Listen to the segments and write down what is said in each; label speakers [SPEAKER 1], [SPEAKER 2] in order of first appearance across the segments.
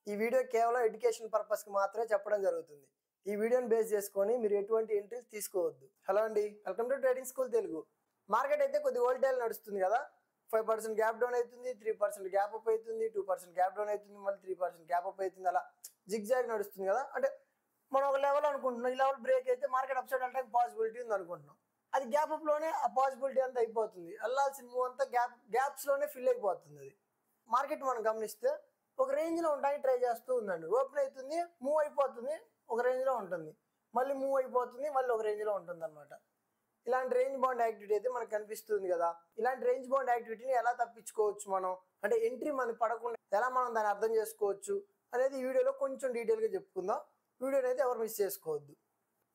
[SPEAKER 1] ఈ వీడియో కేవలం ఎడ్యుకేషన్ పర్పస్కి మాత్రమే చెప్పడం జరుగుతుంది. ఈ వీడియోని బేస్ చేసుకొని మీరు ఎటువంటి ఎంట్రీస్ తీసుకోవద్దు. హలో అండి, welcome to trading school Telugu. Market అయితే కొద్ది వోల్టైల్ నడుస్తుంది కదా. 5% గ్యాప్ డౌన్ అవుతుంది, 3% గ్యాప్ అప్ అవుతుంది, 2% గ్యాప్ డౌన్ అవుతుంది, మళ్ళీ 3% గ్యాప్ అప్ అవుతుంది. అలా జిగ్జాగ్ నడుస్తుంది కదా. అంటే మనం ఒక లెవెల్ అనుకుంటున్నాం, ఈ లెవెల్ బ్రేక్ అయితే మార్కెట్ అప్ సైడ్ వెళ్ళడానికి పాసిబిలిటీ ఉంది అనుకుంటున్నాం. అది గ్యాప్ అప్లోనే ఆ పాసిబిలిటీ అంతా అయిపోతుంది. వెళ్ళాల్సిన మూవ్ అంతా గ్యాప్స్లోనే ఫిల్ అయిపోతుంది. అది మార్కెట్ మనం గమనిస్తే ఒక రేంజ్లో ఉండడానికి ట్రై చేస్తూ ఉందండి. ఓపెన్ అవుతుంది, మూవ్ అయిపోతుంది, ఒక రేంజ్లో ఉంటుంది, మళ్ళీ మూవ్ అయిపోతుంది, మళ్ళీ ఒక రేంజ్లో ఉంటుంది అనమాట. ఇలాంటి రేంజ్ బౌండ్ యాక్టివిటీ అయితే మనకు కనిపిస్తుంది కదా. ఇలాంటి రేంజ్ బౌండ్ యాక్టివిటీని ఎలా తప్పించుకోవచ్చు మనం, అంటే ఎంట్రీ మనకి పడకుండా ఎలా మనం దాన్ని అర్థం చేసుకోవచ్చు అనేది ఈ వీడియోలో కొంచెం డీటెయిల్గా చెప్పుకుందాం. వీడియోని అయితే ఎవరు మిస్ చేసుకోవద్దు.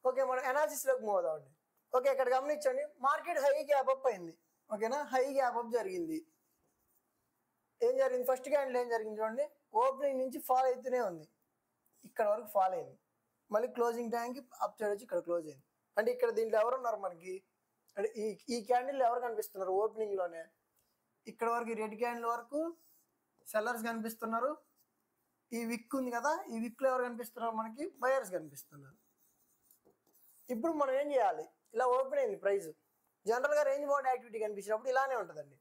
[SPEAKER 1] ఓకే, మనం అనాలిసిస్లోకి మూవ్ అవుదామండి. ఓకే, ఇక్కడ గమనించండి, మార్కెట్ హై గ్యాప్ అప్ అయింది. ఓకేనా, హై గ్యాప్ అప్ జరిగింది. ఏం జరిగింది, ఫస్ట్ క్యాండిల్ ఏం జరిగింది చూడండి, ఓపెనింగ్ నుంచి ఫాల్ అవుతూనే ఉంది, ఇక్కడ వరకు ఫాల్ అయింది, మళ్ళీ క్లోజింగ్ టైంకి అప్ సైడ్ వచ్చి ఇక్కడ క్లోజ్ అయింది. అంటే ఇక్కడ దీంట్లో ఎవరు ఉన్నారు మనకి, అంటే ఈ క్యాండిల్ ఎవరు కనిపిస్తున్నారు ఓపెనింగ్లోనే, ఇక్కడ వరకు రెడ్ క్యాండిల్ వరకు సెల్లర్స్ కనిపిస్తున్నారు. ఈ విక్ ఉంది కదా, ఈ విక్లో ఎవరు కనిపిస్తున్నారు మనకి, బయర్స్ కనిపిస్తున్నారు. ఇప్పుడు మనం ఏం చేయాలి, ఇలా ఓపెన్ అయింది ప్రైస్. జనరల్గా రేంజ్ బౌండ్ యాక్టివిటీ కనిపించినప్పుడు ఇలానే ఉంటుందండి.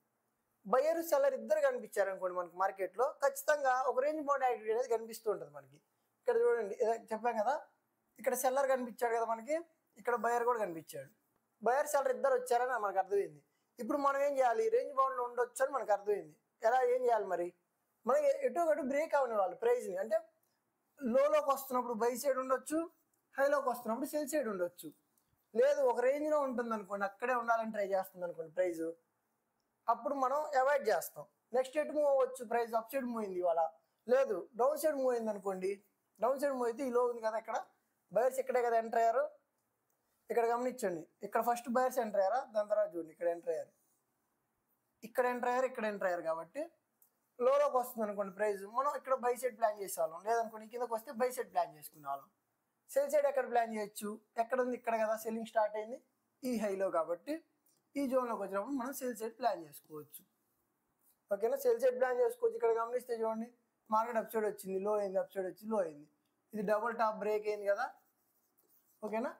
[SPEAKER 1] బయర్ సెల్లర్ ఇద్దరు కనిపించారు అనుకోండి మనకి మార్కెట్లో, ఖచ్చితంగా ఒక రేంజ్ బౌండ్ యాక్టివిటీ అనేది కనిపిస్తూ ఉంటుంది మనకి. ఇక్కడ చూడండి, చెప్పాం కదా, ఇక్కడ సెల్లర్ కనిపించాడు కదా మనకి, ఇక్కడ బయర్ కూడా కనిపించాడు. బయర్ సెల్లర్ ఇద్దరు వచ్చారని మనకు అర్థమైంది. ఇప్పుడు మనం ఏం చేయాలి, రేంజ్ బౌండ్లో ఉండొచ్చు అని మనకు అర్థమైంది. ఎలా ఏం చేయాలి మరి, మనకి ఎటు ఒకటి బ్రేక్ అవని వాళ్ళు ప్రైజ్ని, అంటే లోకి వస్తున్నప్పుడు బై సైడ్ ఉండొచ్చు, హైలోకి వస్తున్నప్పుడు సెల్ సైడ్ ఉండొచ్చు. లేదు ఒక రేంజ్లో ఉంటుంది అనుకోండి, అక్కడే ఉండాలని ట్రై చేస్తుంది అనుకోండి ప్రైజ్, అప్పుడు మనం అవాయిడ్ చేస్తాం. నెక్స్ట్ ఎటు మూవ్ అవ్వచ్చు, ప్రైస్ అప్ సైడ్ మూవ్ అయింది ఇవాళ, లేదు డౌన్ సైడ్ మూవ్ అయింది అనుకోండి. డౌన్ సైడ్ మూవ్ అయితే ఈ లో ఉంది కదా, ఇక్కడ బయర్స్ ఇక్కడే కదా ఎంటర్ అయ్యారు. ఇక్కడ గమనించండి, ఇక్కడ ఫస్ట్ బయర్స్ ఎంటర్ అయ్యారా, దాని తర్వాత చూడండి ఇక్కడ ఎంటర్ అయ్యారు, ఇక్కడ ఎంటర్ అయ్యారు, ఇక్కడ ఎంటర్ అయ్యారు. కాబట్టి లోకి వస్తుంది అనుకోండి ప్రైస్, మనం ఇక్కడ బై సైడ్ ప్లాన్ చేసేవాళ్ళం. లేదనుకోండి కిందకు వస్తే బై సైడ్ ప్లాన్ చేసుకునే వాళ్ళం. సెల్ సైడ్ ఎక్కడ ప్లాన్ చేయొచ్చు, ఎక్కడ ఉంది, ఇక్కడ కదా సెల్లింగ్ స్టార్ట్ అయింది ఈ హైలో, కాబట్టి ఈ జోన్లోకి వచ్చినప్పుడు మనం సెల్ సైడ్ ప్లాన్ చేసుకోవచ్చు. ఓకేనా, సెల్ సైడ్ ప్లాన్ చేసుకోవచ్చు. ఇక్కడ గమనిస్తే చూడండి, మార్కెట్ అప్ సైడ్ వచ్చింది, లో అయింది, అప్ సైడ్ వచ్చి లో అయింది. ఇది డబుల్ టాప్ బ్రేక్ అయింది కదా. ఓకేనా,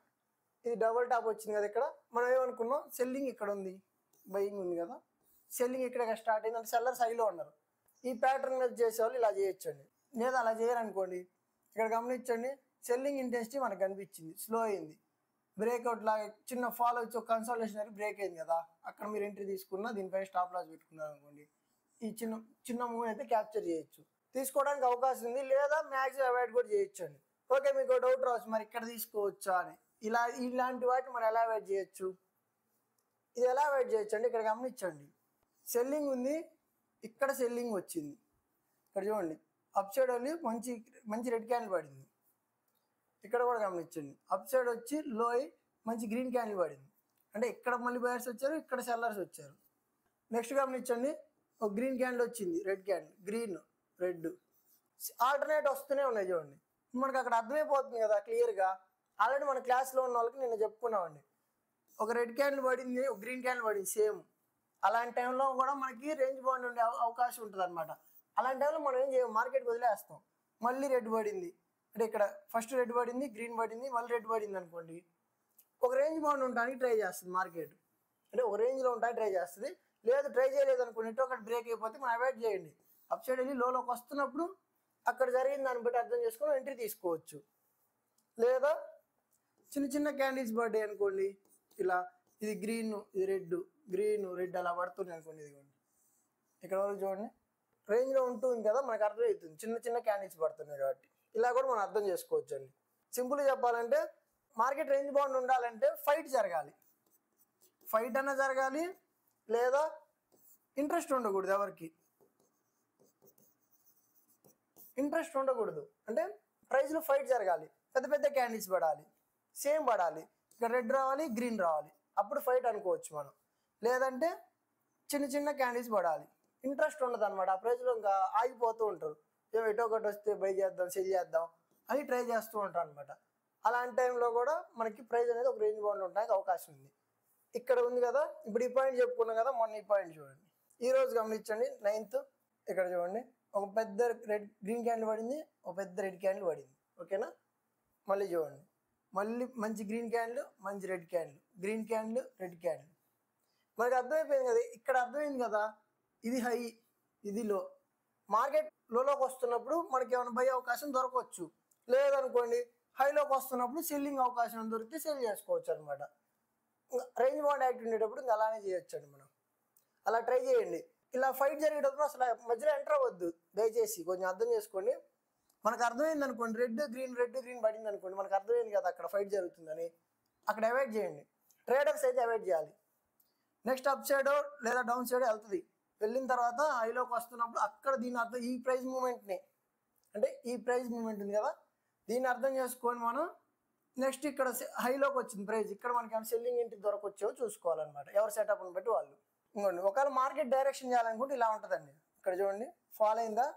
[SPEAKER 1] ఇది డబుల్ టాప్ వచ్చింది కదా. ఇక్కడ మనం ఏమనుకున్నాం, సెల్లింగ్ ఇక్కడ ఉంది, బయింగ్ ఉంది కదా, సెల్లింగ్ ఇక్కడ స్టార్ట్ అయింది, అంటే సెల్లర్స్ హైలో ఉన్నారు. ఈ ప్యాటర్న్ మీద చేసేవాళ్ళు ఇలా చేయొచ్చండి. లేదా అలా చేయాలనుకోండి, ఇక్కడ గమనించండి, సెల్లింగ్ ఇంటెన్సిటీ మనకు కనిపించింది, స్లో అయింది, బ్రేక్అవుట్ లాగా చిన్న ఫాలో వచ్చి ఒక కన్సాలిడేషన్ బ్రేక్ అయింది కదా. అక్కడ మీరు ఎంట్రీ తీసుకున్నా, దీనిపై స్టాప్ లాస్ పెట్టుకున్నారు అనుకోండి, ఈ చిన్న మూవ్ అయితే క్యాప్చర్ చేయొచ్చు, తీసుకోవడానికి అవకాశం ఉంది. లేదా మ్యాక్సిమం అవాయిడ్ కూడా చేయొచ్చు అండి. ఓకే, మీకు డౌట్ రావచ్చు, మరి ఇక్కడ తీసుకోవచ్చా అని. ఇలాంటి వాటిని మనం ఎలా అవాయిడ్ చేయొచ్చు, ఇది ఎలా అవాయిడ్ చేయొచ్చు అంటే ఇక్కడ గమనించండి, సెల్లింగ్ ఉంది, ఇక్కడ సెల్లింగ్ వచ్చింది, ఇక్కడ చూడండి అప్ సైడ్ వెళ్ళి మంచి రెడ్ క్యాండిల్ పడింది. ఇక్కడ కూడా గమనించండి, అప్ సైడ్ వచ్చి లో అయి మంచి గ్రీన్ క్యాండిల్ పడింది, అంటే ఇక్కడ మళ్ళీ బయర్స్ వచ్చారు, ఇక్కడ సెల్లర్స్ వచ్చారు. నెక్స్ట్ గమనించండి, ఒక గ్రీన్ క్యాండిల్ వచ్చింది, red candle, green red alternate వస్తూనే ఉన్నాయి చూడండి. మనకు అక్కడ అర్థమైపోతుంది కదా క్లియర్గా. ఆల్రెడీ మన క్లాస్లో ఉన్న వాళ్ళకి నేను చెప్పుకున్నామండి, ఒక రెడ్ క్యాండిల్ పడింది, ఒక గ్రీన్ క్యాండిల్ పడింది సేమ్. అలాంటి టైంలో కూడా మనకి రేంజ్ బౌండ్ ఉండే అవకాశం ఉంటుంది అనమాట. అలాంటి టైంలో మనం ఏం చేయం, మార్కెట్కి వదిలేస్తాం. మళ్ళీ రెడ్ పడింది, అంటే ఇక్కడ ఫస్ట్ రెడ్ పడింది, గ్రీన్ పడింది, మళ్ళీ రెడ్ పడింది అనుకోండి, ఒక రేంజ్ బౌండ్ ఉండడానికి ట్రై చేస్తుంది మార్కెట్, అంటే ఒక రేంజ్లో ఉండడానికి ట్రై చేస్తుంది. లేదు ట్రై చేయలేదు అనుకోండి, ఇటు ఒకటి బ్రేక్ అయిపోతే మనం అవాయిడ్ చేయండి. అప్ సైడ్ వెళ్ళి లోకి వస్తున్నప్పుడు అక్కడ జరిగిన దాన్ని బట్టి అర్థం చేసుకొని ఎంట్రీ తీసుకోవచ్చు. లేదా చిన్న క్యాండిల్స్ పడ్డాయి అనుకోండి, ఇలా ఇది గ్రీన్, ఇది రెడ్, గ్రీన్ రెడ్ అలా పడుతుంది అనుకోండి, ఇదిగోండి ఇక్కడ వరకు చూడండి, రేంజ్లో ఉంటుంది కదా, మనకు అర్థమవుతుంది చిన్న క్యాండిల్స్ పడుతున్నాయి కాబట్టి. ఇలా కూడా మనం అర్థం చేసుకోవచ్చు అండి. సింపుల్గా చెప్పాలంటే మార్కెట్ రేంజ్ బౌండ్ ఉండాలంటే ఫైట్ జరగాలి, ఫైట్ అన్న జరగాలి, లేదా ఇంట్రెస్ట్ ఉండకూడదు, ఎవరికి ఇంట్రెస్ట్ ఉండకూడదు. అంటే ప్రైస్లో ఫైట్ జరగాలి, పెద్ద క్యాండిల్స్ పడాలి, సేమ్ పడాలి, ఇక్కడ రెడ్ రావాలి, గ్రీన్ రావాలి, అప్పుడు ఫైట్ అనుకోవచ్చు మనం. లేదంటే చిన్న క్యాండిల్స్ పడాలి, ఇంట్రెస్ట్ ఉండదు అనమాట. ఆ ప్రైస్లో ఇంకా ఆగిపోతూ ఉంటారు, ఎటో ఒకటి వస్తే బై చేద్దాం, సెల్ చేద్దాం అని ట్రై చేస్తూ ఉంటారు అనమాట. అలాంటి టైంలో కూడా మనకి ప్రైస్ అనేది ఒక రేంజ్ బౌండ్ ఉండడానికి అవకాశం ఉంది. ఇక్కడ ఉంది కదా, ఇప్పుడు ఈ పాయింట్ చెప్పుకున్నాం కదా, మొన్న ఈ పాయింట్ చూడండి, ఈరోజు గమనించండి 9th, ఇక్కడ చూడండి ఒక పెద్ద గ్రీన్ క్యాండిల్ పడింది, ఒక పెద్ద రెడ్ క్యాండిల్ పడింది. ఓకేనా, మళ్ళీ చూడండి, మళ్ళీ మంచి గ్రీన్ క్యాండిల్, మంచి red candle, green candle, red candle. మనకు అర్థమైపోయింది కదా, ఇక్కడ అర్థమైంది కదా, ఇది హై, ఇది లో. మార్కెట్ లోకి వస్తున్నప్పుడు మనకి ఏమైనా బై అవకాశం దొరకవచ్చు, లేదనుకోండి హైలోకి వస్తున్నప్పుడు సెల్లింగ్ అవకాశం దొరికితే సెల్ చేసుకోవచ్చు అనమాట. రేంజ్ బౌండ్ యాక్ట్ ఉండేటప్పుడు ఇంకా అలానే చేయొచ్చు అండి. మనం అలా ట్రై చేయండి. ఇలా ఫైట్ జరిగేటప్పుడు అసలు మధ్యలో ఎంటర్ అవ్వద్దు దయచేసి, కొంచెం అర్థం చేసుకోండి. మనకు అర్థమైంది అనుకోండి, రెడ్ గ్రీన్ పడింది అనుకోండి, మనకు అర్థమైంది కదా అక్కడ ఫైట్ జరుగుతుందని, అక్కడ అవాయిడ్ చేయండి. ట్రేడర్స్ అయితే అవాయిడ్ చేయాలి. నెక్స్ట్ అప్ సైడ్ లేదా డౌన్ సైడ్ వెళ్తుంది, వెళ్ళిన తర్వాత హైలోకి వస్తున్నప్పుడు అక్కడ దీని అర్థం ఈ ప్రైస్ మూమెంట్ని, అంటే ఈ ప్రైస్ మూమెంట్ ఉంది కదా, దీన్ని అర్థం చేసుకొని మనం నెక్స్ట్ ఇక్కడ హైలోకి వచ్చింది ప్రైస్, ఇక్కడ మనకి ఏమైనా సెల్లింగ్ ఇంటికి దొరకొచ్చేవో చూసుకోవాలన్నమాట. ఎవరి సెటప్ని బట్టి వాళ్ళు. ఇంకోండి, ఒకవేళ మార్కెట్ డైరెక్షన్ చేయాలనుకుంటే ఇలా ఉంటుందండి. ఇక్కడ చూడండి, ఫాల్ అయిందా,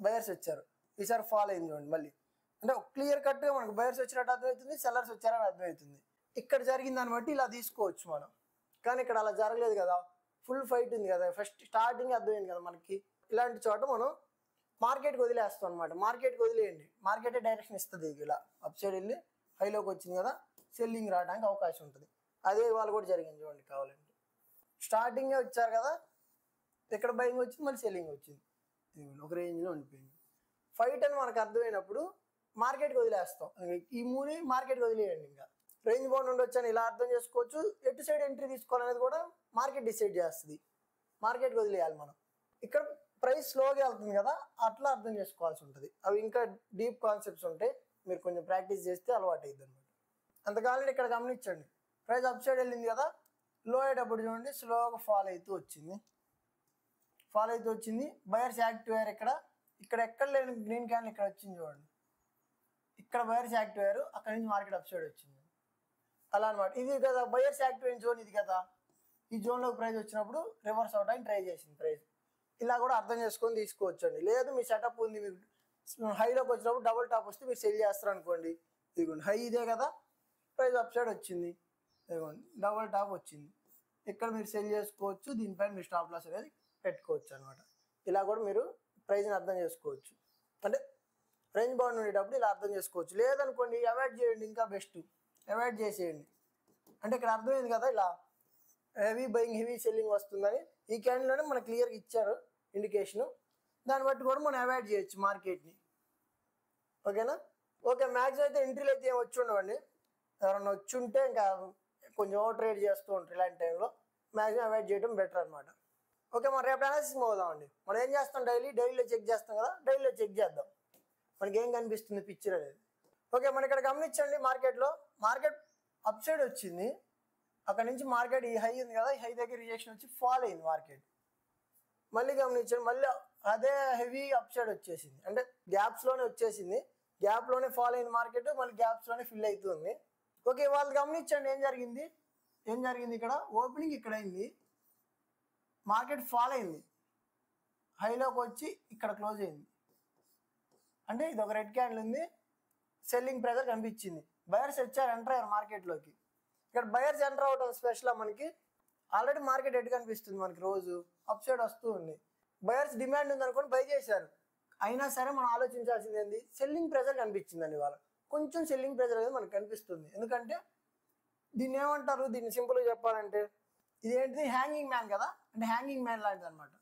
[SPEAKER 1] బయర్స్ వచ్చారు, ఈసారి ఫాల్ అయింది చూడండి మళ్ళీ. అంటే క్లియర్ కట్గా మనకు బయర్స్ వచ్చినట్టు అర్థమవుతుంది, సెల్లర్స్ వచ్చారని అర్థమవుతుంది. ఇక్కడ జరిగిన దాన్ని బట్టి ఇలా తీసుకోవచ్చు మనం. కానీ ఇక్కడ అలా జరగలేదు కదా, ఫుల్ ఫైట్ ఉంది కదా, ఫస్ట్ స్టార్టింగ్ అర్థమైంది కదా మనకి. ఇలాంటి చోట మనం మార్కెట్కి వదిలేస్తాం అనమాట. మార్కెట్కి వదిలేయండి, మార్కెటే డైరెక్షన్ ఇస్తుంది. ఇలా అప్ సైడ్ వెళ్ళి హైలోకి వచ్చింది కదా, సెల్లింగ్ రావడానికి అవకాశం ఉంటుంది. అదే వాళ్ళు కూడా జరిగింది చూడండి. కావాలంటే స్టార్టింగే వచ్చారు కదా, ఇక్కడ బయింగ్ వచ్చింది, మళ్ళీ సెల్లింగ్ వచ్చింది, ఒక రేంజ్లో ఉండిపోయింది. ఫైట్ అని మనకు అర్థమైనప్పుడు మార్కెట్కి వదిలేస్తాం. ఈ మూని మార్కెట్కి వదిలేయండి. ఇంకా రేంజ్ బౌండ్ ఉండొచ్చు అని ఇలా అర్థం చేసుకోవచ్చు. ఎటు సైడ్ ఎంట్రీ తీసుకోవాలనేది కూడా మార్కెట్ డిసైడ్ చేస్తుంది. మార్కెట్కి వదిలేయాలి మనం. ఇక్కడ ప్రైస్ స్లోగా వెళ్తుంది కదా, అట్లా అర్థం చేసుకోవాల్సి ఉంటుంది. అవి ఇంకా డీప్ కాన్సెప్ట్స్ ఉంటాయి, మీరు కొంచెం ప్రాక్టీస్ చేస్తే అలవాటు అవుతుంది అనమాట. అంతకాలం ఇక్కడ గమనించండి, ప్రైస్ అప్ సైడ్ వెళ్ళింది కదా, లో అయ్యేటప్పుడు చూడండి స్లోగా ఫాల్ అవుతూ వచ్చింది. బయర్స్ యాక్టివ్ అయ్యారు. ఇక్కడ ఎక్కడ లేని గ్రీన్ క్యాండిల్ ఇక్కడ వచ్చింది చూడండి, ఇక్కడ బయర్స్ యాక్టివ్ అయ్యారు, అక్కడ నుంచి మార్కెట్ అప్ సైడ్ వచ్చింది. అలా అనమాట. ఇది కదా బయర్స్ యాక్టివ్ అయిన జోన్, ఇది కదా, ఈ జోన్లోకి ప్రైస్ వచ్చినప్పుడు రివర్స్ అవడానికి ట్రై చేసింది ప్రైస్. ఇలా కూడా అర్థం చేసుకొని తీసుకోవచ్చు అండి. లేదు మీ సెటప్ ఉంది, మీరు హైలోకి వచ్చినప్పుడు డబుల్ టాప్ వస్తే మీరు సెల్ చేస్తారు అనుకోండి, ఇదిగోండి హై ఇదే కదా, ప్రైస్ అప్ సైడ్ వచ్చింది, ఇదిగోండి డబుల్ టాప్ వచ్చింది, ఇక్కడ మీరు సెల్ చేసుకోవచ్చు. దీనిపైన మీరు స్టాప్ లాస్ అనేది పెట్టుకోవచ్చు అనమాట. ఇలా కూడా మీరు ప్రైస్ని అర్థం చేసుకోవచ్చు. అంటే రేంజ్ బౌండ్ ఉండేటప్పుడు ఇలా అర్థం చేసుకోవచ్చు. లేదనుకోండి అవాయిడ్ చేయండి, ఇంకా బెస్ట్, అవాయిడ్ చేసేయండి. అంటే ఇక్కడ అర్థమైంది కదా, ఇలా హెవీ బయింగ్ హెవీ సెల్లింగ్ వస్తుందని ఈ క్యాండిల్లోనే మనకు క్లియర్గా ఇచ్చారు ఇండికేషను. దాన్ని బట్టి కూడా మనం అవాయిడ్ చేయొచ్చు మార్కెట్ని. ఓకేనా, ఓకే. మ్యాక్సిమం అయితే ఎంట్రీలు అయితే ఏం వచ్చి ఉండవండి. ఎవరన్నా వచ్చి ఉంటే ఇంకా కొంచెం ఓవర్ ట్రేడ్ చేస్తూ ఉంటారు. ఇలాంటి టైంలో మ్యాక్సిమం అవాయిడ్ చేయడం బెటర్ అనమాట. ఓకే, మనం రేపు అనాలిసిస్ పోదామండి. మనం ఏం చేస్తాం, డైలీలో చెక్ చేస్తాం కదా, డైలీలో చెక్ చేద్దాం మనకి ఏం కనిపిస్తుంది పిక్చర్ అనేది. ఓకే, మనం ఇక్కడ గమనించండి, మార్కెట్ అప్ సైడ్ వచ్చింది, అక్కడ నుంచి మార్కెట్ ఈ హై ఉంది కదా, ఈ హై దగ్గర రిజెక్షన్ వచ్చి ఫాల్ అయింది మార్కెట్. మళ్ళీ గమనించండి, మళ్ళీ అదే హెవీ అప్ సైడ్ వచ్చేసింది, అంటే గ్యాప్స్లోనే వచ్చేసింది, గ్యాప్లోనే ఫాల్ అయింది మార్కెట్, మళ్ళీ గ్యాప్స్లోనే ఫిల్ అవుతుంది. ఓకే, వాళ్ళు గమనించండి ఏం జరిగింది ఇక్కడ ఓపెనింగ్ ఇక్కడ అయింది, మార్కెట్ ఫాల్ అయింది, హైలోకి వచ్చి ఇక్కడ క్లోజ్ అయింది. అంటే ఇది ఒక రెడ్ క్యాండిల్ ఉంది, సెల్లింగ్ ప్రెజర్ కనిపించింది, బయర్స్ వచ్చారు, ఎంటర్ అయ్యారు మార్కెట్లోకి. ఇక్కడ బయర్స్ ఎంటర్ అవడం స్పెషల్. మనకి ఆల్రెడీ మార్కెట్ ఎటు కనిపిస్తుంది, మనకి రోజు అప్ సైడ్ వస్తూ ఉంది. బయర్స్ డిమాండ్ ఉంది అనుకోని బై చేశారు, అయినా సరే మనం ఆలోచించాల్సింది ఏంది, సెల్లింగ్ ప్రెజర్ కనిపించిందండి. వాళ్ళ కొంచెం సెల్లింగ్ ప్రెజర్ అనేది మనకు కనిపిస్తుంది. ఎందుకంటే దీన్ని ఏమంటారు, దీన్ని సింపుల్గా చెప్పాలంటే ఇదేంటిది, హ్యాంగింగ్ మ్యాన్ కదా, అంటే హ్యాంగింగ్ మ్యాన్ లాంటిది అనమాట.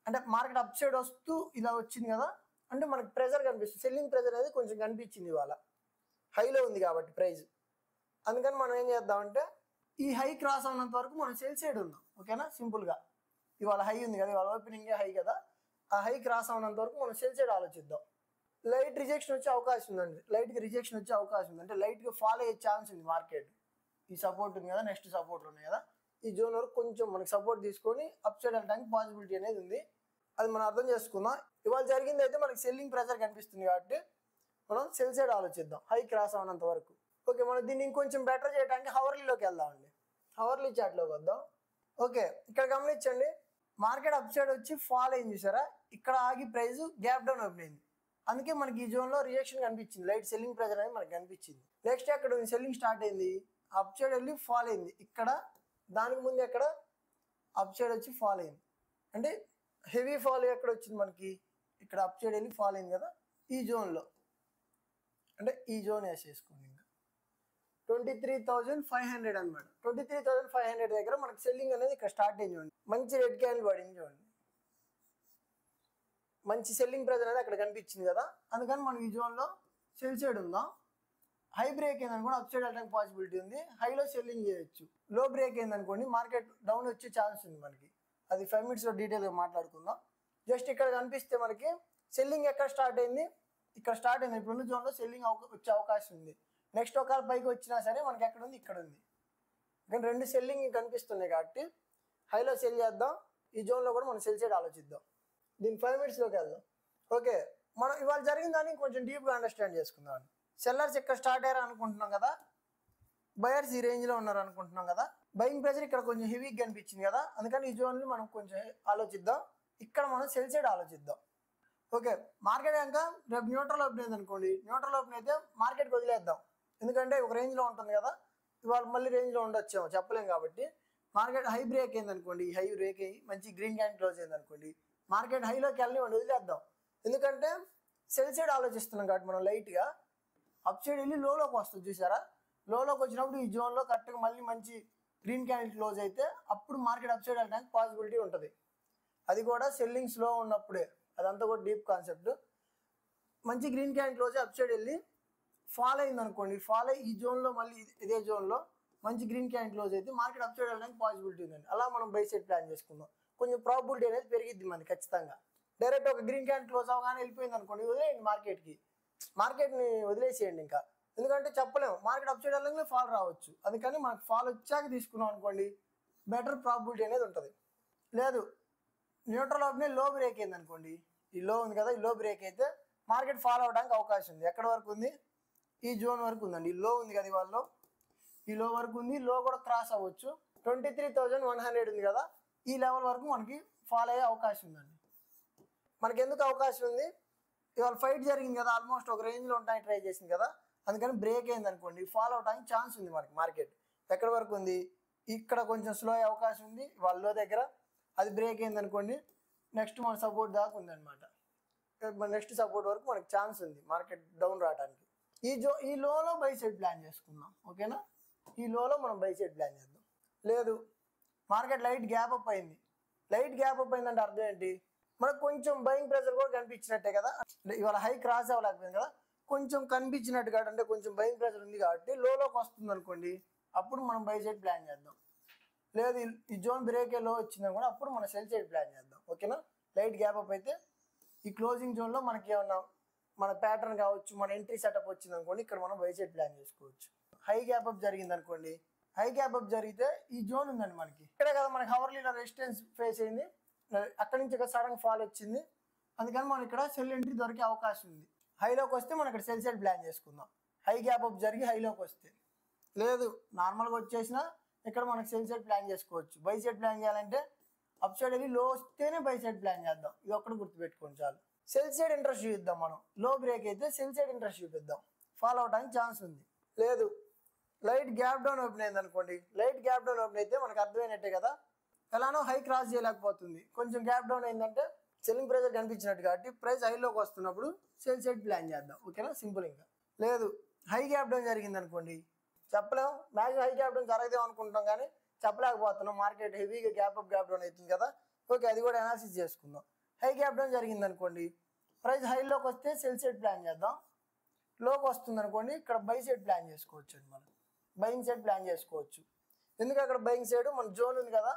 [SPEAKER 1] అంటే మార్కెట్ అప్ సైడ్ వస్తూ ఇలా వచ్చింది కదా, అంటే మనకి ప్రెజర్ కనిపిస్తుంది, సెల్లింగ్ ప్రెజర్ అనేది కొంచెం కనిపించింది ఇవాళ, హైలో ఉంది కాబట్టి ప్రైస్. అందుకని మనం ఏం చేద్దామంటే ఈ హై క్రాస్ అవునంత వరకు మనం సెల్ సైడ్ ఉందాం. ఓకేనా, సింపుల్గా ఇవాళ హై ఉంది కదా, ఇవాళ ఓపెనింగే హై కదా, ఆ హై క్రాస్ అవునంత వరకు మనం సెల్ సైడ్ ఆలోచిద్దాం. లైట్ రిజెక్షన్ వచ్చే అవకాశం ఉందండి, లైట్గా రిజెక్షన్ వచ్చే అవకాశం ఉంది, అంటే లైట్గా ఫాల్ అయ్యే ఛాన్స్ ఉంది మార్కెట్. ఈ సపోర్ట్ ఉంది కదా, నెక్స్ట్ సపోర్ట్లు ఉన్నాయి కదా, ఈ జోన్ వరకు కొంచెం మనకి సపోర్ట్ తీసుకొని అప్ సైడ్ వెళ్ళడానికి పాసిబిలిటీ అనేది ఉంది. అది మనం అర్థం చేసుకుందాం. ఇవాళ జరిగింది అయితే మనకి సెల్లింగ్ ప్రెజర్ కనిపిస్తుంది కాబట్టి మనం సెల్ సైడ్ ఆలోచిద్దాం హై క్రాస్ అవునంత వరకు. ఓకే, మనం దీన్ని ఇంకొంచెం బెటర్ చేయడానికి హవర్లీలోకి వెళ్దామండి. హవర్లీ చార్ట్లోకి వద్దాం. ఓకే, ఇక్కడ గమనించండి, మార్కెట్ అప్ సైడ్ వచ్చి ఫాల్ అయింది చూసారా, ఇక్కడ ఆగి ప్రైస్ గ్యాప్ డౌన్ ఓపెన్ అయింది. అందుకే మనకి ఈ జోన్లో రియాక్షన్ కనిపించింది, లైట్ సెల్లింగ్ ప్రెజర్ అనేది మనకి కనిపించింది. నెక్స్ట్ అక్కడ సెల్లింగ్ స్టార్ట్ అయింది, అప్ సైడ్ వెళ్ళి ఫాల్ అయింది, ఇక్కడ దానికి ముందు ఎక్కడ అప్ సైడ్ వచ్చి ఫాల్ అయింది, అంటే హెవీ ఫాల్ ఎక్కడ వచ్చింది మనకి, ఇక్కడ అప్ సైడ్ వెళ్ళి ఫాల్ అయింది కదా, ఈ జోన్లో, అంటే ఈ జోన్ వేసేసుకోండి. ఇంకా 23,500 అనమాట. 23,500 దగ్గర మనకి సెల్లింగ్ అనేది ఇక్కడ స్టార్ట్ అయింది చూడండి. మంచి రెడ్ క్యాండిల్ పడింది చూడండి, మంచి సెల్లింగ్ ప్రైస్ అనేది అక్కడ కనిపించింది కదా, అందుకని మనం ఈ జోన్లో సెల్ సైడ్ ఉందాం. హై బ్రేక్ అయిందని కూడా అప్ సైడ్ వెళ్ళడానికి పాసిబిలిటీ ఉంది, హైలో సెల్లింగ్ చేయొచ్చు. లో బ్రేక్ అయిందనుకోండి మార్కెట్ డౌన్ వచ్చే ఛాన్స్ ఉంది మనకి, అది 5 minutesలో డీటెయిల్గా మాట్లాడుకుందాం. జస్ట్ ఇక్కడ కనిపిస్తే మనకి సెల్లింగ్ ఎక్కడ స్టార్ట్ అయింది, ఇక్కడ స్టార్ట్ అయింది. ఇప్పుడున్న జోన్లో సెల్లింగ్ వచ్చే అవకాశం ఉంది. నెక్స్ట్ ఒకవేళ పైకి వచ్చినా సరే మనకి ఎక్కడ ఉంది, ఇక్కడ ఉంది. కానీ రెండు సెల్లింగ్ కనిపిస్తున్నాయి కాబట్టి హైలో సెల్ చేద్దాం. ఈ జోన్లో కూడా మనం సెల్ సైడ్ ఆలోచిద్దాం. దీని 5 minutesలోకి వెళ్దాం. ఓకే, మనం ఇవాళ జరిగిన దాన్ని కొంచెం డీప్గా అండర్స్టాండ్ చేసుకుందాం. సెల్లర్స్ ఇక్కడ స్టార్ట్ అయ్యారు అనుకుంటున్నాం కదా, బయర్స్ ఈ రేంజ్లో ఉన్నారు అనుకుంటున్నాం కదా. బయింగ్ ప్రెజర్ ఇక్కడ కొంచెం హెవీగా కనిపించింది కదా, అందుకని ఈ జోన్ని మనం కొంచెం ఆలోచిద్దాం. ఇక్కడ మనం సెల్ సైడ్ ఆలోచిద్దాం. ఓకే, మార్కెట్ కనుక రేపు న్యూట్రల్ ఓపెన్ అయింది అనుకోండి, న్యూట్రల్ ఓపెన్ అయితే మార్కెట్కి వదిలేద్దాం. ఎందుకంటే ఒక రేంజ్లో ఉంటుంది కదా, ఇవాళ మళ్ళీ రేంజ్లో ఉండొచ్చేమో చెప్పలేం. కాబట్టి మార్కెట్ హై బ్రేక్ అయింది అనుకోండి, హై బ్రేక్ అయ్యి మంచి గ్రీన్ క్యాండిల్ క్లోజ్ అయింది అనుకోండి, మార్కెట్ హైలోకి వెళ్ళి వదిలేద్దాం. ఎందుకంటే సెల్ సైడ్ ఆలోచిస్తున్నాం కాబట్టి మనం లైట్గా అప్ సైడ్ వెళ్ళి లోలోకి వస్తుంది చూసారా. లోలోకి వచ్చినప్పుడు ఈ జోన్లో కరెక్ట్గా మళ్ళీ మంచి గ్రీన్ క్యాండిల్ క్లోజ్ అయితే అప్పుడు మార్కెట్ అప్ సైడ్ వెళ్ళడానికి పాసిబిలిటీ ఉంటుంది. అది కూడా సెల్లింగ్ స్లో ఉన్నప్పుడే, అదంతా కూడా డీప్ కాన్సెప్ట్. మంచి green candle close up side వెళ్ళి ఫాల్ అయింది అనుకోండి, ఫాల్ అయ్యి ఈ జోన్లో మళ్ళీ ఇదే జోన్లో మంచి గ్రీన్ క్యాండిల్ క్లోజ్ అయితే మార్కెట్ అప్ సైడ్ వెళ్ళడానికి పాసిబిలిటీ ఉందండి. అలా మనం బై సైడ్ ప్లాన్ చేసుకుందాం. కొంచెం ప్రాబిలిటీ అనేది పెరిగిద్ది మనకి ఖచ్చితంగా. డైరెక్ట్ ఒక గ్రీన్ క్యాండిల్ క్లోజ్ అవగానే వెళ్ళిపోయింది అనుకోండి, వదిలేయండి మార్కెట్ని వదిలేసేయండి. ఇంకా ఎందుకంటే చెప్పలేము, మార్కెట్ అప్ సైడ్ వెళ్ళగానే ఫాల్ రావచ్చు. అందుకని మనకు ఫాల్ వచ్చాక తీసుకున్నాం అనుకోండి, బెటర్ ప్రాబిలిటీ అనేది ఉంటుంది. లేదు న్యూట్రల్ ఓపెన్ లో బ్రేక్ అయింది అనుకోండి, ఈ లో ఉంది కదా, ఈ లో బ్రేక్ అయితే మార్కెట్ ఫాల్ అవడానికి అవకాశం ఉంది. ఎక్కడ వరకు ఉంది, ఈ జోన్ వరకు ఉందండి. ఈ లో ఉంది కదా, ఇవాళ ఈ లో వరకు ఉంది. లో కూడా క్రాస్ అవ్వచ్చు. 23,100 ఉంది కదా, ఈ లెవెల్ వరకు మనకి ఫాల్ అయ్యే అవకాశం ఉందండి. మనకి ఎందుకు అవకాశం ఉంది, ఇవాళ ఫైట్ జరిగింది కదా, ఆల్మోస్ట్ ఒక రేంజ్లో ఉంటాయి ట్రై చేసింది కదా, అందుకని బ్రేక్ అయింది అనుకోండి, ఫాల్ అవడానికి ఛాన్స్ ఉంది మనకి. మార్కెట్ ఎక్కడి వరకు ఉంది, ఇక్కడ కొంచెం స్లో అయ్యే అవకాశం ఉంది వాళ్ళ దగ్గర. అది బ్రేక్ అయింది అనుకోండి, నెక్స్ట్ మన సపోర్ట్ దాకా ఉందన్నమాట. నెక్స్ట్ సపోర్ట్ వరకు మనకి ఛాన్స్ ఉంది మార్కెట్ డౌన్ రావడానికి. ఈ లోలో బై సైడ్ ప్లాన్ చేసుకుందాం. ఓకేనా, ఈ లోలో మనం బై సైడ్ ప్లాన్ చేద్దాం. లేదు మార్కెట్ లైట్ గ్యాప్ అప్ అయింది. లైట్ గ్యాప్ అప్ అయిందంటే అర్థం ఏంటి, మనకు కొంచెం బయింగ్ ప్రెజర్ కూడా కనిపించినట్టే కదా. ఇవాళ హై క్రాస్ అవ్వలేకపోయింది కదా, కొంచెం కనిపించినట్టు కాబట్టి, అంటే కొంచెం బయింగ్ ప్రెజర్ ఉంది కాబట్టి లోలోకి వస్తుంది అనుకోండి, అప్పుడు మనం బై సైడ్ ప్లాన్ చేద్దాం. లేదు ఈ జోన్ బ్రేక్ లో వచ్చిందని కూడా అప్పుడు మనం సెల్ సైడ్ ప్లాన్ చేద్దాం. ఓకేనా, లైట్ గ్యాప్ అప్ అయితే ఈ క్లోజింగ్ జోన్లో మనకి ఏమన్నా మన ప్యాటర్న్ కావచ్చు, మన ఎంట్రీ సెటప్ వచ్చింది అనుకోండి, ఇక్కడ మనం బై సైడ్ ప్లాన్ చేసుకోవచ్చు. హై గ్యాప్ అప్ జరిగింది అనుకోండి, హై గ్యాప్ అప్ జరిగితే ఈ జోన్ ఉందండి మనకి, ఇక్కడే కదా మనకి హవర్లీలో రెసిస్టెన్స్ ఫేస్ అయింది, అక్కడి నుంచి ఇక్కడ సడన్ ఫాల్ వచ్చింది. అందుకని మనం ఇక్కడ సెల్ ఎంట్రీ దొరికే అవకాశం ఉంది. హైలోకి వస్తే మనం ఇక్కడ సెల్ సైడ్ ప్లాన్ చేసుకుందాం. హై గ్యాప్ అప్ జరిగి హైలోకి వస్తే, లేదు నార్మల్గా వచ్చేసినా ఇక్కడ మనకి సెల్ సైడ్ ప్లాన్ చేసుకోవచ్చు. బై సైడ్ ప్లాన్ చేయాలంటే అప్ సైడ్ వెళ్ళి లో వస్తేనే బై సైడ్ ప్లాన్ చేద్దాం. ఇది ఒక్కటి గుర్తుపెట్టుకోండి చాలు. సెల్ సైడ్ ఇంట్రెస్ట్ చూపిద్దాం మనం. లో బ్రేక్ అయితే సెల్ సైడ్ ఇంట్రెస్ట్ చూపిద్దాం, ఫాలో అవడానికి ఛాన్స్ ఉంది. లేదు లైట్ గ్యాప్ డౌన్ ఓపెన్ అయింది అనుకోండి, లైట్ గ్యాప్ డౌన్ ఓపెన్ అయితే మనకు అర్థమైనట్టే కదా, ఎలానో హై క్రాస్ చేయలేకపోతుంది. కొంచెం గ్యాప్ డౌన్ అయిందంటే సెల్లింగ్ ప్రైజర్ కనిపించినట్టు కాబట్టి ప్రైస్ హైలోకి వస్తున్నప్పుడు సెల్ సైడ్ ప్లాన్ చేద్దాం. ఓకేనా, సింపుల్. ఇంకా లేదు హై గ్యాప్ డౌన్ జరిగింది అనుకోండి, చెప్పలేము, మ్యాక్సిమం హై గ్యాప్ డౌన్ జరగదేమో అనుకుంటాం కానీ చెప్పలేకపోతున్నాం. మార్కెట్ హెవీగా గ్యాప్ అప్ గ్యాప్ డౌన్ అవుతుంది కదా. ఓకే, అది కూడా అనాలిసిస్ చేసుకుందాం. హై గ్యాప్ డౌన్ జరిగింది అనుకోండి, ప్రైస్ హైలోకి వస్తే సెల్ సైడ్ ప్లాన్ చేద్దాం. లోకి వస్తుంది అనుకోండి, ఇక్కడ బై సైడ్ ప్లాన్ చేసుకోవచ్చు అండి. మనం బయింగ్ సైడ్ ప్లాన్ చేసుకోవచ్చు. ఎందుకంటే అక్కడ బయింగ్ సైడ్ మన జోన్ ఉంది కదా,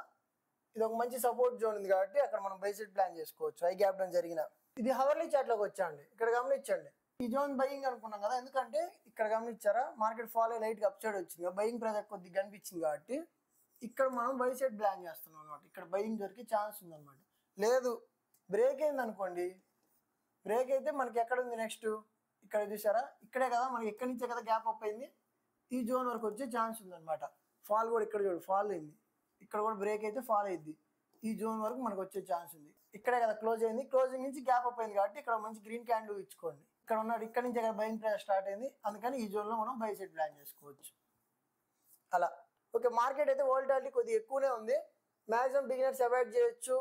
[SPEAKER 1] ఇది ఒక మంచి సపోర్ట్ జోన్ ఉంది కాబట్టి అక్కడ మనం బై సైడ్ ప్లాన్ చేసుకోవచ్చు. హై గ్యాప్ డౌన్ జరిగిన ఇది హవర్లీ చార్ట్లోకి వచ్చాండి, ఇక్కడ గమనించండి. ఈ జోన్ బయింగ్ అనుకున్నాం కదా, ఎందుకంటే ఇక్కడ గమనించారా మార్కెట్ ఫాల్ అయ్యి లైట్గా అప్ సైడ్ వచ్చింది, బయింగ్ ప్రెజర్ కొద్దిగా కనిపించింది కాబట్టి ఇక్కడ మనం బై సైడ్ ప్లాన్ చేస్తున్నాం అనమాట. ఇక్కడ బయింగ్ దొరికే ఛాన్స్ ఉందన్నమాట. లేదు బ్రేక్ అయింది అనుకోండి, బ్రేక్ అయితే మనకి ఎక్కడ ఉంది నెక్స్ట్, ఇక్కడ చూసారా, ఇక్కడే కదా మనకి, ఎక్కడి నుంచే కదా గ్యాప్ అప్ అయింది, ఈ జోన్ వరకు వచ్చే ఛాన్స్ ఉందన్నమాట. ఫాల్ కూడా ఇక్కడ చూడు, ఫాల్ అయింది, ఇక్కడ కూడా బ్రేక్ అయితే ఫాల్ అయింది, ఈ జోన్ వరకు మనకు వచ్చే ఛాన్స్ ఉంది. ఇక్కడే కదా క్లోజ్ అయింది, క్లోజింగ్ నుంచి గ్యాప్ అప్ అయింది కాబట్టి ఇక్కడ మంచి గ్రీన్ క్యాండిల్ ఇచ్చుకోండి. ఇక్కడ ఉన్నాడు, ఇక్కడ నుంచి ఇక్కడ బయింగ్ ప్రైస్ స్టార్ట్ అయింది, అందుకని ఈ జోన్లో మనం బై సైడ్ ప్లాన్ చేసుకోవచ్చు. అలా ఓకే. మార్కెట్ అయితే వోల్టాలిటీ కొద్దిగా ఎక్కువనే ఉంది, మ్యాక్సిమం బిగినర్స్ అవాయిడ్ చేయొచ్చు.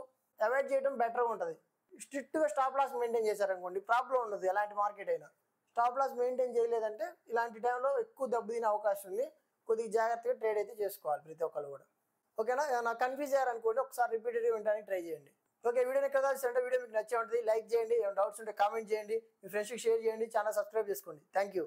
[SPEAKER 1] అవాయిడ్ చేయడం బెటర్గా ఉంటుంది. స్ట్రిక్ట్గా స్టాప్ లాస్ మెయింటైన్ చేశారనుకోండి ప్రాబ్లం ఉండదు. ఎలాంటి మార్కెట్ అయినా స్టాప్ లాస్ మెయింటైన్ చేయలేదంటే ఇలాంటి టైంలో ఎక్కువ దెబ్బతినే అవకాశం ఉంది. కొద్దిగా జాగ్రత్తగా ట్రేడ్ అయితే చేసుకోవాలి ప్రతి ఒక్కరు కూడా. ఓకేనా? నాకు కన్ఫ్యూజ్ అయ్యారనుకోండి ఒకసారి రిపీటెడ్గా వినడానికి ట్రై చేయండి. ఓకే, వీడియోని ఎక్కడ కలిసి వీడియో మీకు నచ్చే ఉంటుంది. లైక్ చేయండి, ఏమైనా డౌట్స్ ఉంటే కామెంట్ చేయండి, మీ ఫ్రెండ్స్కి షేర్ చేయండి, ఛానల్ సబ్స్క్రైబ్ చేసుకోండి. Thank you.